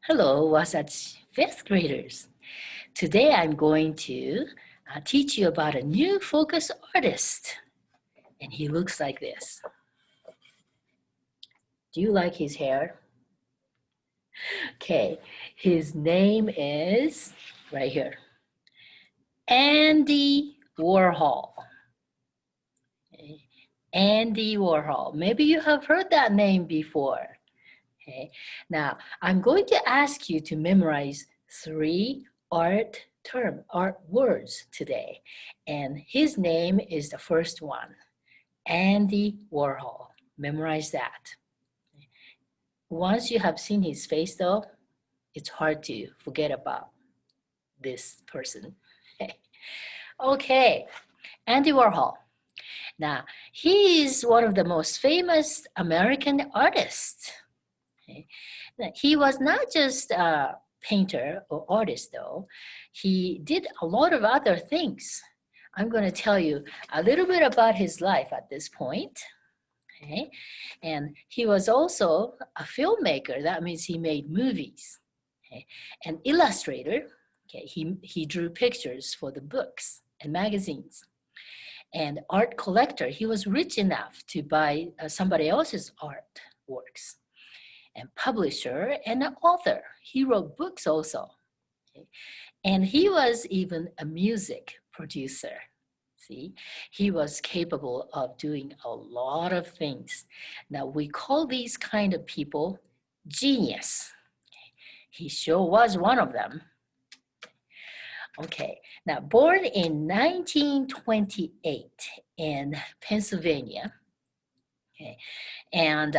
Hello, Wasatch fifth graders. Today I'm going to teach you about a new focus artist. And he looks like this. Do you like his hair? Okay, his name is, right here, Andy Warhol. Okay. Andy Warhol. Maybe you have heard that name before. Okay. Now, I'm going to ask you to memorize 3 art words today. And his name is the first one, Andy Warhol. Memorize that. Once you have seen his face though, it's hard to forget about this person. Okay, Andy Warhol. Now, he is one of the most famous American artists. Okay. He was not just a painter or artist though. He did a lot of other things. I'm going to tell you a little bit about his life at this point. Okay. And he was also a filmmaker. That means he made movies. Okay. An illustrator. Okay. He drew pictures for the books and magazines. And art collector. He was rich enough to buy somebody else's artworks. And publisher and an author. He wrote books also. Okay. And he was even a music producer. See, he was capable of doing a lot of things. Now we call these kind of people genius. He sure was one of them. Okay, now born in 1928 in Pennsylvania. Okay. And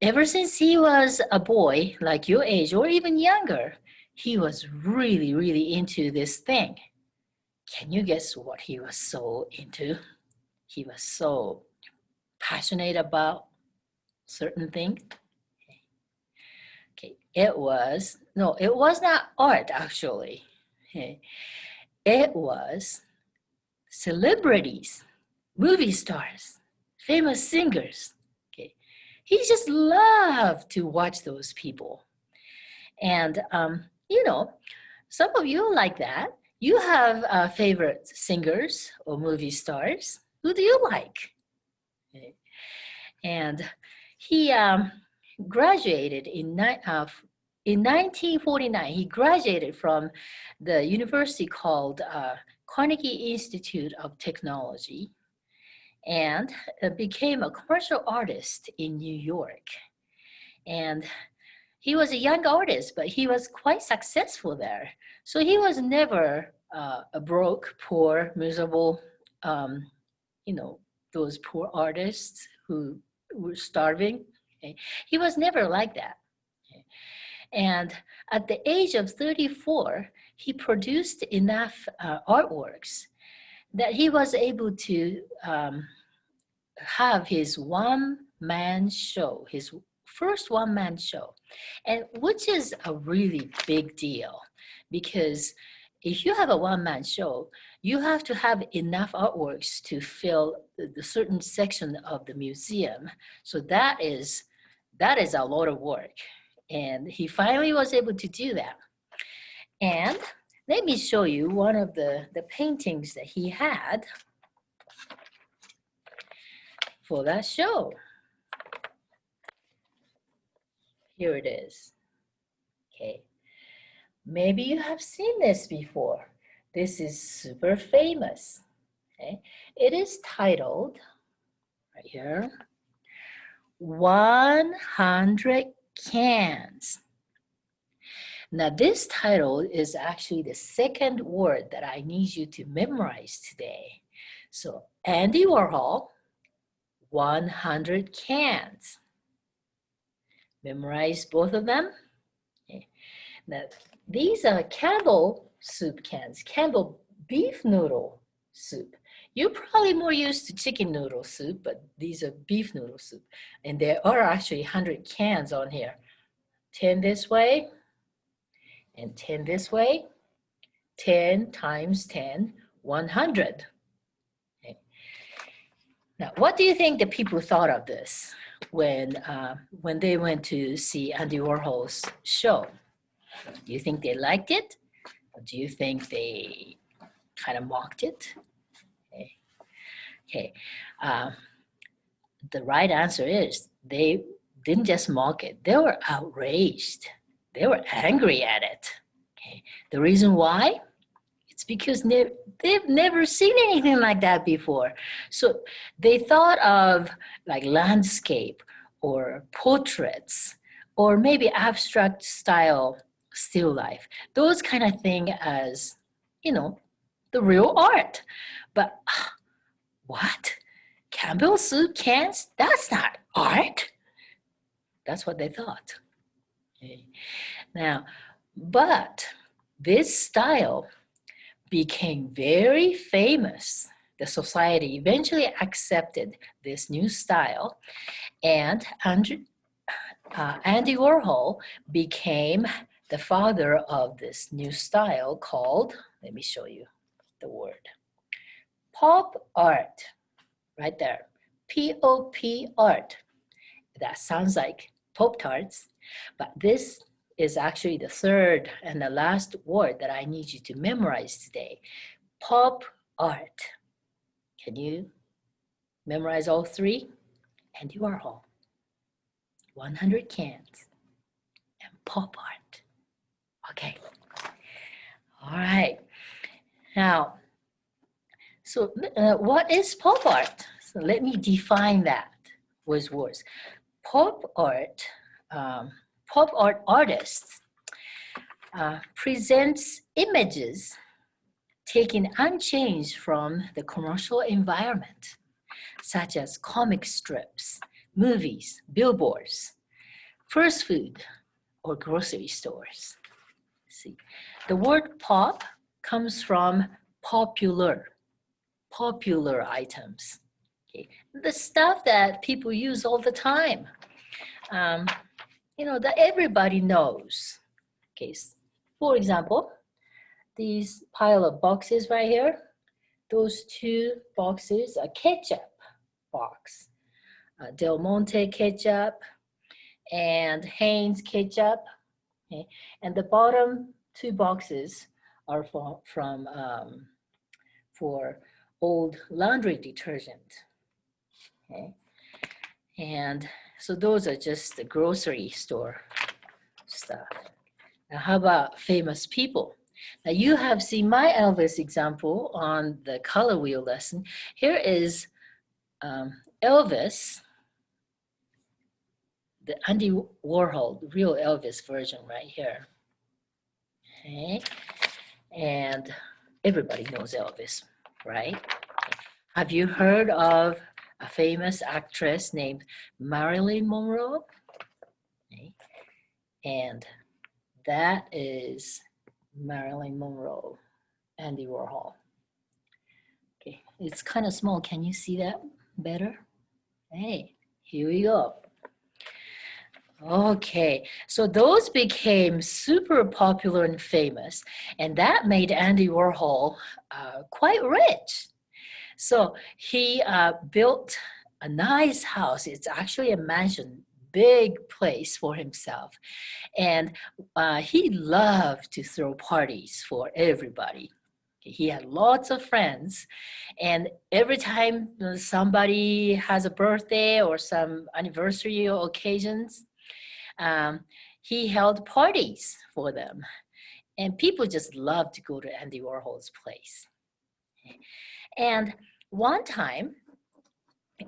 ever since he was a boy, like your age or even younger, he was really, really into this thing. Can you guess what he was so into? He was so passionate about certain things. Okay. It was not art actually. Okay. It was celebrities, movie stars, famous singers. Okay. He just loved to watch those people. And, some of you like that. You have favorite singers or movie stars. Who do you like? Okay. And he graduated in 1949. He graduated from the university called Carnegie Institute of Technology and became a commercial artist in New York. And he was a young artist, but he was quite successful there. So he was never a broke, poor, miserable, those poor artists who were starving. Okay. He was never like that. Okay. And at the age of 34, he produced enough artworks that he was able to have his one-man show, his first one-man show, and which is a really big deal because if you have a one-man show, you have to have enough artworks to fill the certain section of the museum. So that is a lot of work. And he finally was able to do that. And let me show you one of the paintings that he had for that show. Here it is. Okay. Maybe you have seen this before. This is super famous. Okay. It is titled, right here, 100 Cans. Now this title is actually the second word that I need you to memorize today. So Andy Warhol, 100 cans. Memorize both of them. Okay. Now these are Campbell soup cans, Campbell beef noodle soup. You're probably more used to chicken noodle soup, but these are beef noodle soup. And there are actually 100 cans on here. 10 this way and 10 this way. 10 times 10, 100. Okay. Now, what do you think the people thought of this when they went to see Andy Warhol's show? Do you think they liked it? Or do you think they kind of mocked it? Okay. Okay. The right answer is they didn't just mock it, they were outraged. They were angry at it. Okay. The reason why? It's because they've never seen anything like that before. So they thought of like landscape or portraits or maybe abstract style still life, those kind of thing as, the real art. But what? Campbell soup cans? That's not art. That's what they thought. Okay. Now, but this style became very famous. The society eventually accepted this new style, and Andy Warhol became the father of this new style called, let me show you the word, pop art, right there, P-O-P art. That sounds like Pop-Tarts, but this is actually the third and the last word that I need you to memorize today. Pop art. Can you memorize all three? Andy Warhol, 100 cans, and pop art. Okay. All right. Now, so what is pop art? So let me define that with words. Pop art artists presents images taken unchanged from the commercial environment, such as comic strips, movies, billboards, fast food, or grocery stores. See, the word pop comes from popular items. Okay. The stuff that people use all the time, that everybody knows. Okay. For example, these pile of boxes right here, those two boxes are ketchup box, Del Monte ketchup and Heinz ketchup. Okay. And the bottom two boxes are for old laundry detergent. Okay. And so those are just the grocery store stuff. Now, how about famous people? Now, you have seen my Elvis example on the color wheel lesson. Here is Elvis, the Andy Warhol, the real Elvis version right here. Okay. And everybody knows Elvis, right? Have you heard of a famous actress named Marilyn Monroe? Okay. And that is Marilyn Monroe, Andy Warhol. Okay, it's kind of small. Can you see that better? Hey, here we go. Okay, so those became super popular and famous, and that made Andy Warhol quite rich. So he built a nice house. It's actually a mansion, big place for himself. And he loved to throw parties for everybody. He had lots of friends. And every time somebody has a birthday or some anniversary or occasions, he held parties for them. And people just loved to go to Andy Warhol's place. And one time,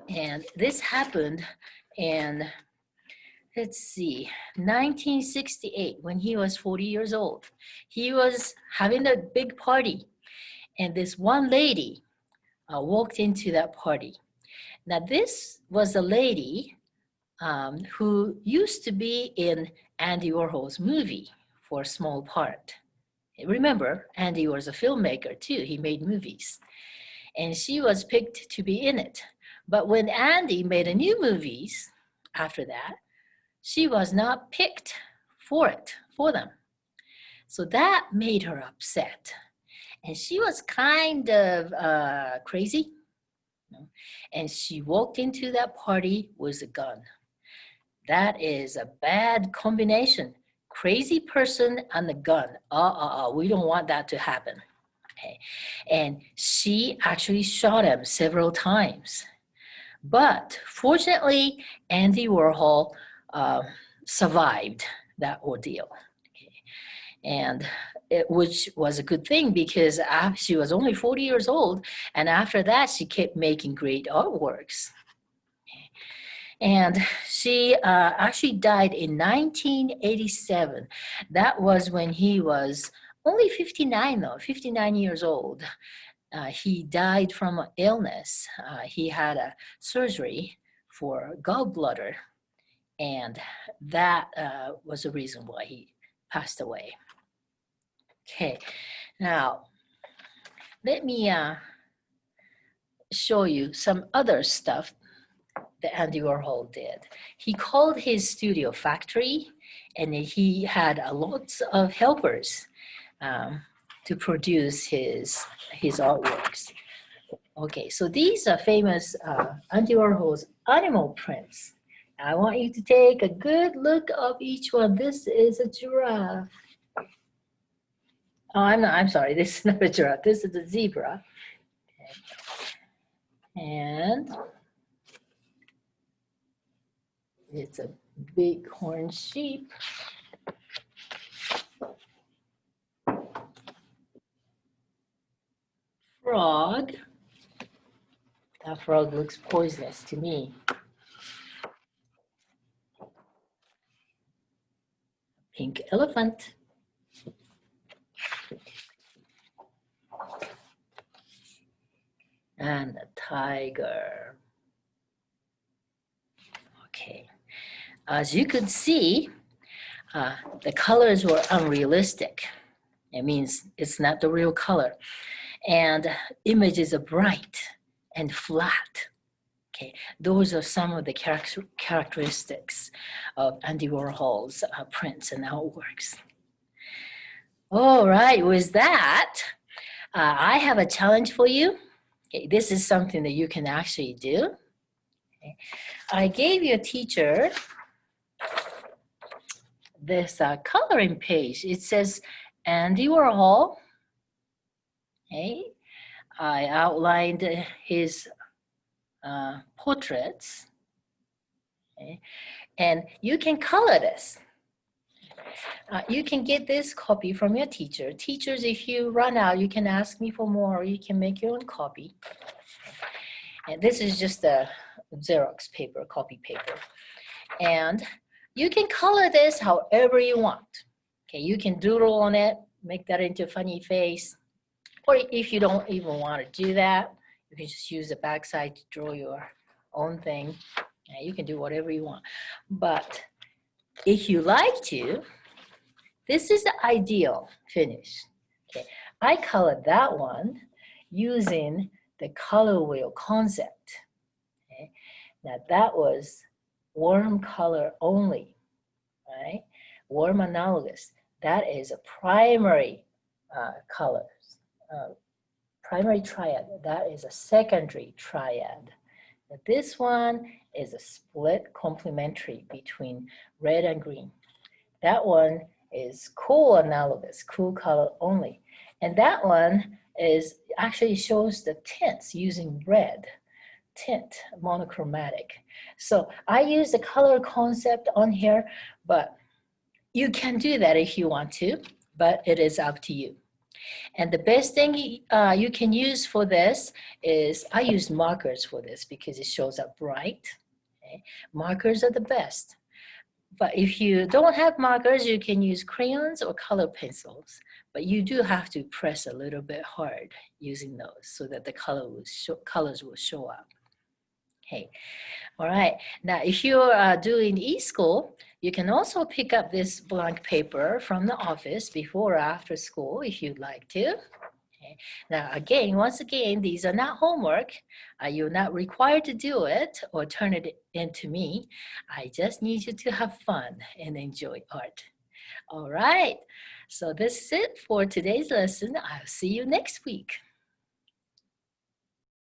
and this happened in, let's see, 1968, when he was 40 years old. He was having a big party, and this one lady walked into that party. Now, this was a lady who used to be in Andy Warhol's movie for a small part. Remember, Andy was a filmmaker too. He made movies. And she was picked to be in it. But when Andy made a new movies after that, she was not picked for them. So that made her upset. And she was kind of crazy. And she walked into that party with a gun. That is a bad combination crazy person and a gun. We don't want that to happen. Okay. And she actually shot him several times. But fortunately, Andy Warhol survived that ordeal. Okay. And which was a good thing because she was only 40 years old. And after that, she kept making great artworks. And she actually died in 1987. That was when he was only 59, though, 59 years old. He died from an illness. He had a surgery for gallbladder, and that was the reason why he passed away. Okay, now let me show you some other stuff that Andy Warhol did. He called his studio factory, and he had lots of helpers to produce his artworks. Okay, so these are famous Andy Warhol's animal prints. I want you to take a good look of each one. This is a giraffe. Oh, I'm sorry, this is not a giraffe. This is a zebra. Okay. And it's a bighorn sheep. Frog. That frog looks poisonous to me. Pink elephant. And a tiger. Okay. As you could see, the colors were unrealistic. It means it's not the real color. And images are bright and flat. Okay, those are some of the characteristics of Andy Warhol's prints and artworks. All right, with that, I have a challenge for you. Okay, this is something that you can actually do. Okay. I gave your teacher this coloring page. It says Andy Warhol. Okay. I outlined his portraits. Okay. And you can color this. You can get this copy from your teacher. Teachers, if you run out, you can ask me for more, or you can make your own copy. And this is just a Xerox paper, copy paper. And you can color this however you want. Okay, you can doodle on it, make that into a funny face. Or if you don't even want to do that, you can just use the backside to draw your own thing. You can do whatever you want. But if you like to, this is the ideal finish. Okay, I colored that one using the color wheel concept. Okay, now that was warm color only, right? Warm analogous. That is a primary colors, primary triad. That is a secondary triad. Now this one is a split complementary between red and green. That one is cool analogous, cool color only. And that one is actually shows the tints using red tint, monochromatic. So I use the color concept on here, but you can do that if you want to, but it is up to you. And the best thing you can use for this is, I use markers for this because it shows up bright. Okay? Markers are the best. But if you don't have markers, you can use crayons or color pencils. But you do have to press a little bit hard using those so that the colors will show up. Okay, all right. Now, if you're doing e-school, you can also pick up this blank paper from the office before or after school if you'd like to. Okay. Now, again, once again, these are not homework. You're not required to do it or turn it into me. I just need you to have fun and enjoy art. All right. So this is it for today's lesson. I'll see you next week.